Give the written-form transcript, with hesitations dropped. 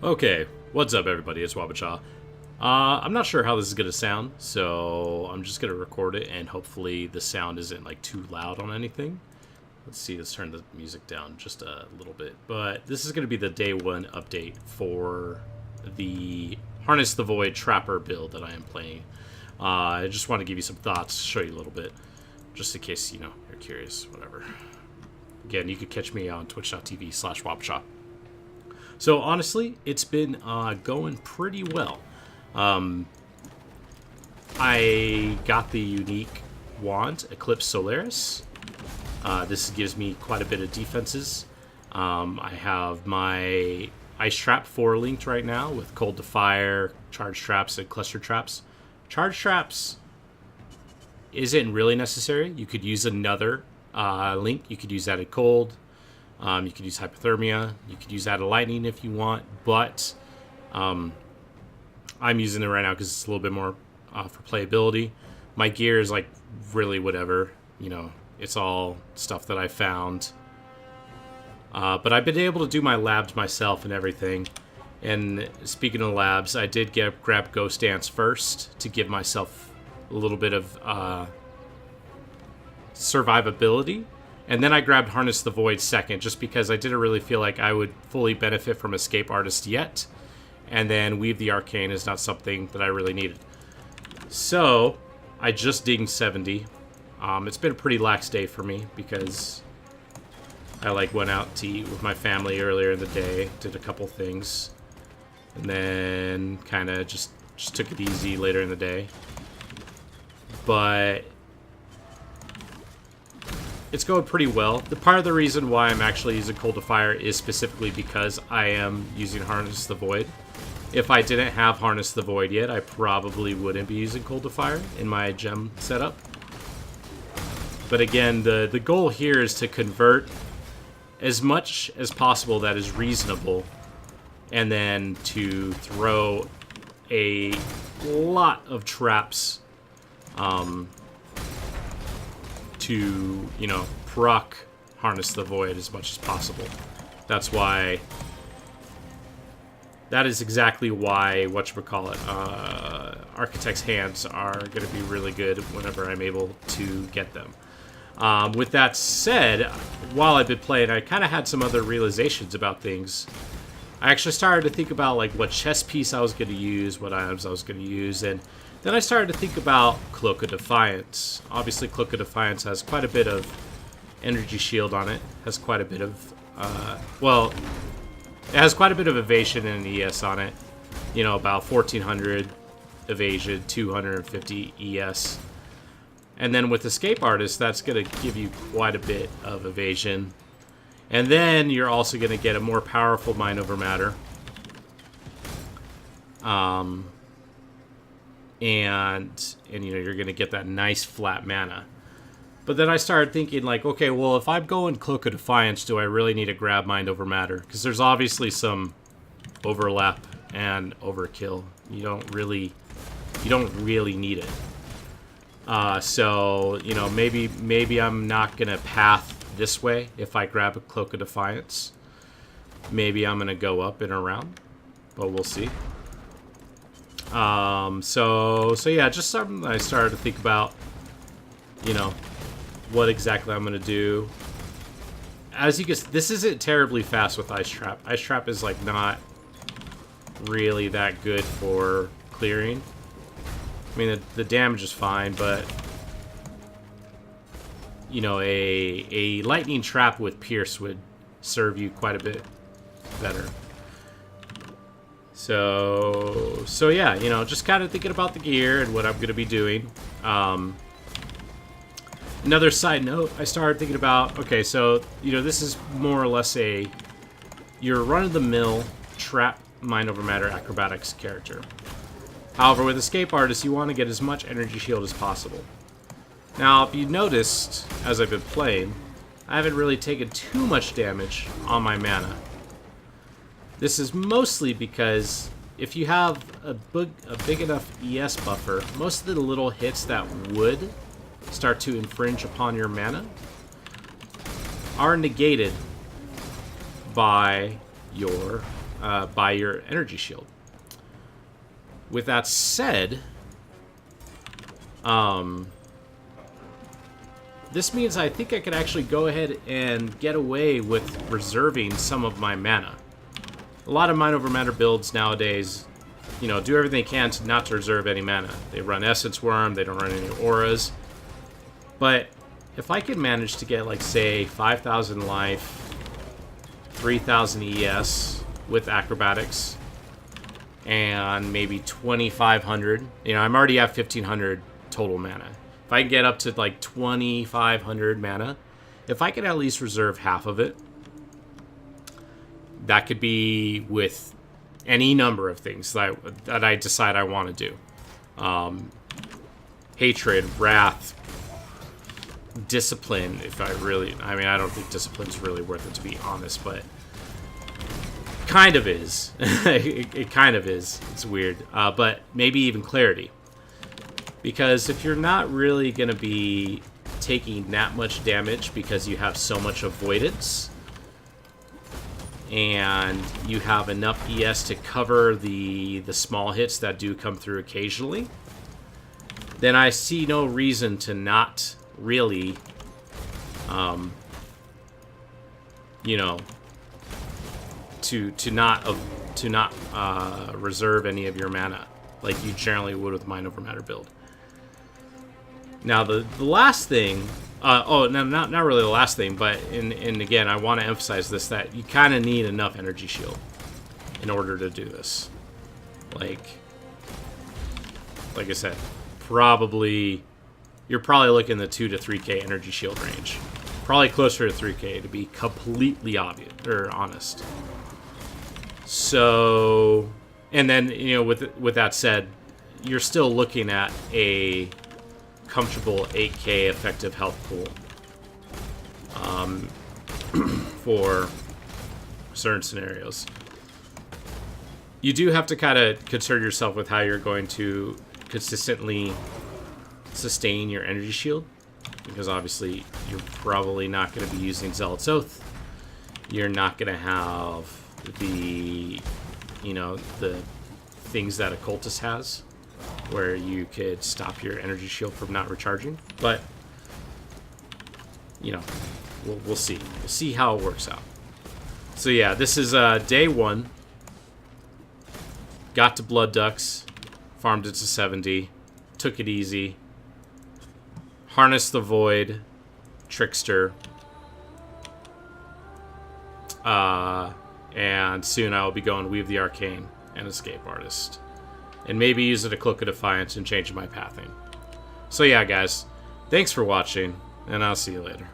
Okay, what's up everybody, it's waba. I'm not sure how this is going to sound, so I'm just going to record it and hopefully the sound isn't like too loud on anything. Let's see, let's turn the music down just a little bit. But this is going to be the day one update for the Harness the Void Trapper build that I am playing. I just want to give you some thoughts, show you a little bit, just in case, you're curious, whatever. Again, you could catch me on twitch.tv/waba. So honestly, it's been going pretty well. I got the unique wand, Eclipse Solaris. This gives me quite a bit of defenses. I have my Ice Trap 4 linked right now with Cold to Fire, Charge Traps, and Cluster Traps. Charge Traps isn't really necessary. You could use another link. You could use that at Cold. You could use Hypothermia. You could use that at Lightning if you want. But I'm using it right now because it's a little bit more for playability. My gear is like really whatever. It's all stuff that I found. But I've been able to do my labs myself and everything. And speaking of labs, I did grab Ghost Dance first to give myself a little bit of survivability. And then I grabbed Harness the Void second, just because I didn't really feel like I would fully benefit from Escape Artist yet. And then Weave the Arcane is not something that I really needed. So, I just dinged 70. It's been a pretty lax day for me, because I went out to eat with my family earlier in the day, did a couple things, and then kind of just took it easy later in the day. But it's going pretty well. The part of the reason why I'm actually using Cold to Fire is specifically because I am using Harness the Void. If I didn't have Harness the Void yet, I probably wouldn't be using Cold to Fire in my gem setup. But again, the goal here is to convert as much as possible that is reasonable, and then to throw a lot of traps to, proc Harness the Void as much as possible. That is exactly why, Architect's Hands are going to be really good whenever I'm able to get them. With that said, while I've been playing, I kind of had some other realizations about things. I actually started to think about what chess piece I was going to use, what items I was going to use, and then I started to think about Cloak of Defiance. Obviously, Cloak of Defiance has quite a bit of energy shield on it. Has quite a bit of, it has quite a bit of evasion and ES on it. About 1400 evasion, 250 ES. And then with Escape Artist, that's going to give you quite a bit of evasion. And then you're also going to get a more powerful Mind Over Matter. And you're going to get that nice flat mana. But then I started thinking, okay, well, if I'm going Cloak of Defiance, do I really need to grab Mind Over Matter? Because there's obviously some overlap and overkill. You don't really need it. So, maybe I'm not going to path this way if I grab a Cloak of Defiance. Maybe I'm going to go up and around, but we'll see. So yeah, just something I started to think about, what exactly I'm going to do. As you can see, this isn't terribly fast with Ice Trap. Ice Trap is, not really that good for clearing. I mean, the damage is fine, but, a Lightning Trap with Pierce would serve you quite a bit better. So yeah, just kind of thinking about the gear and what I'm going to be doing. Another side note, I started thinking about, okay, so, this is more or less your run-of-the-mill trap Mind Over Matter acrobatics character. However, with Escape Artist, you want to get as much energy shield as possible. Now, if you noticed, as I've been playing, I haven't really taken too much damage on my mana. This is mostly because if you have a big enough ES buffer, most of the little hits that would start to infringe upon your mana are negated by your buy your energy shield. With that said, this means I think I could actually go ahead and get away with reserving some of my mana. A lot of mind over matter builds nowadays, you know, do everything they can to not to reserve any mana. They run Essence Worm, they don't run any auras. But if I could manage to get, like, say, 5,000 life, 3,000 ES with acrobatics, and maybe 2,500, you know, I'm already at 1,500 total mana. If I can get up to, like, 2,500 mana, if I could at least reserve half of it, that could be with any number of things that I decide I want to do. Hatred, wrath, discipline, if I mean, I don't think discipline's really worth it, to be honest, but kind of is. It kind of is. It's weird. But maybe even clarity. Because if you're not really going to be taking that much damage because you have so much avoidance, and you have enough ES to cover the small hits that do come through occasionally, then I see no reason to not really, you know, to not reserve any of your mana like you generally would with Mind Over Matter build. Now the last thing. No, not really the last thing, but and again, I want to emphasize this, that you kind of need enough energy shield in order to do this. Like I said, you're probably looking in the 2 to 3k energy shield range. Probably closer to 3k, to be completely obvious or honest. So, and then, you know, with that said, you're still looking at a comfortable 8k effective health pool for certain scenarios. You do have to kind of concern yourself with how you're going to consistently sustain your energy shield, because obviously you're probably not going to be using Zealot's Oath. You're not going to have the, you know, the things that Occultist has, where you could stop your energy shield from not recharging. But, you know, we'll see. We'll see how it works out. So yeah, this is day 1. Got to Blood Ducks, farmed it to 70, took it easy, harnessed the Void, Trickster, and soon I will be going Weave the Arcane and Escape Artist. And maybe use it a Cloak of Defiance and change my pathing. So yeah, guys, thanks for watching, and I'll see you later.